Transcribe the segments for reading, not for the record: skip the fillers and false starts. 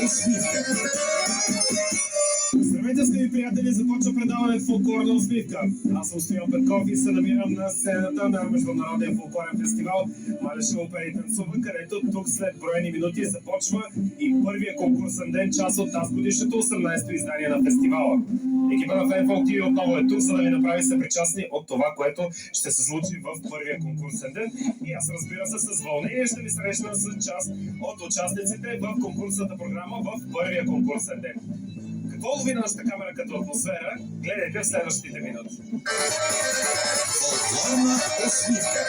усмивка. Здравейте, скъпи приятели! Започва предаването Фолклорна усмивка. Аз съм Стоян Петков и се намирам на сцената на Международния фолклорен фестивал Малешево пее и танцува, където тук след броени минути започва и първия конкурсен ден, част от тази годишното 18-то издание на фестивала. Екипа на Fanfolk TV отново е тук, за да ви направи съпричастни от това, което ще се случи в първия конкурсен ден. И аз, разбира се, с вълнение ще ви срещна с част от участниците в конкурсната програма в първия конкурсен ден. Какво лови нашата камера като атмосфера? Гледайте в следващите минути. Фолклорна усмивка.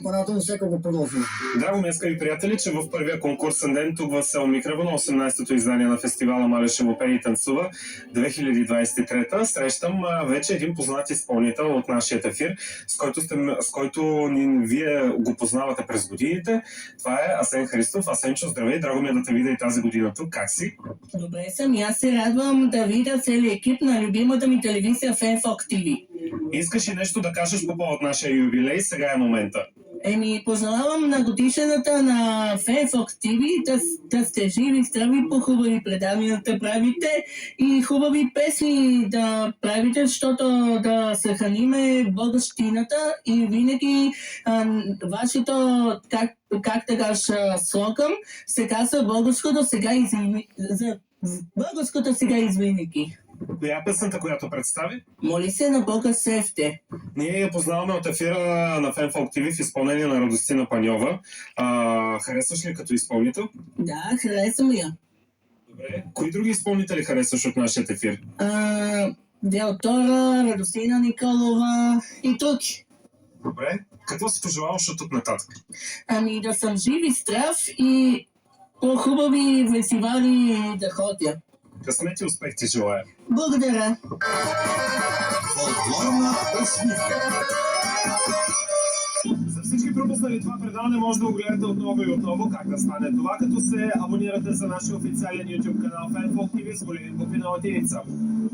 Парата на всяка го продължим. Драго ми, скъпи приятели, че в първия конкурсен ден тук в село Микрево на 18-то издание на фестивала Малешево пее и танцува 2023 срещам вече един познат изпълнител от нашия ефир, с който вие го познавате през годините. Това е Асен Христов. Асенчо, здравей, драго ми е да те видя и тази година тук. Как си? Добре съм и аз се радвам да видя целият екип на любимата ми телевизия Fanfolk TV. Искаш ли нещо да кажеш по повод нашия юбилей? Сега е момента. Пожелавам на годишната на Fanfolk TV да сте живи, здрави, по-хубави предавания да правите и хубави песни да правите, защото да съхраниме българщината и винаги вашето, как да кажа, слоган, се казва българското сега извинаги. Коя е песента, която представи? Моли се на Бога Сефте. Ние я познаваме от ефира на Fanfolk TV в изпълнение на Радостина Паньова. Харесваш ли като изпълнител? Да, харесвам я. Добре. Кои други изпълнители харесваш от нашия ефир? Делтора, Радостина Николова и други. Добре. Какво си пожелаваш от тук нататък? Да съм жив и здрав и по-хубави фестивали да ходя. Късмет и успех ти желая. Благодаря. Фолклорна усмивка. За всички пропуснали това предаване може да го гледате отново и отново. Как да стане това, като се абонирате за нашия официален YouTube канал Fanfolk TV с големи букви на латиница.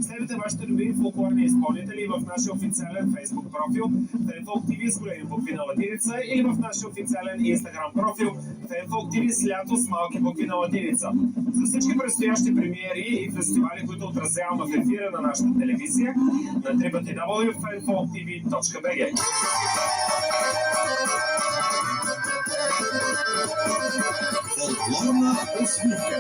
Следвайте вашите любими фолклорни изпълнители в нашия официален Facebook профил Fanfolk TV с големи букви на латиница или в нашия официален Instagram профил Fanfolk TV с лято с малки букви на латиница. За всички предстоящи премиери и фестивали, които отразяваме в ефира на нашата телевизия на www.fanfolktv.bg. Фолклорна усмивка.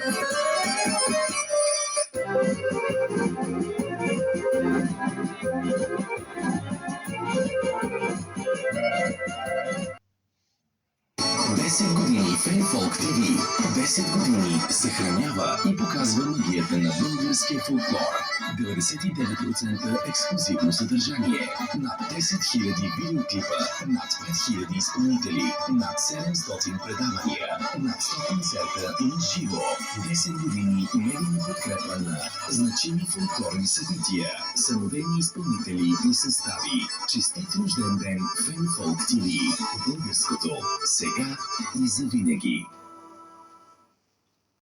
Fanfolk TV 10 години съхранява и показва магията на българския фолклор. 99% ексклюзивно съдържание, над 10 000 видеоклипа, над 5000 изпълнители, над 700 предавания, над 100 концерта и живо. 10 години медийна подкрепа на значими фолклорни събития, самодейни изпълнители и състави. Честит рожден ден Fanfolk TV. Българското сега и завинаги.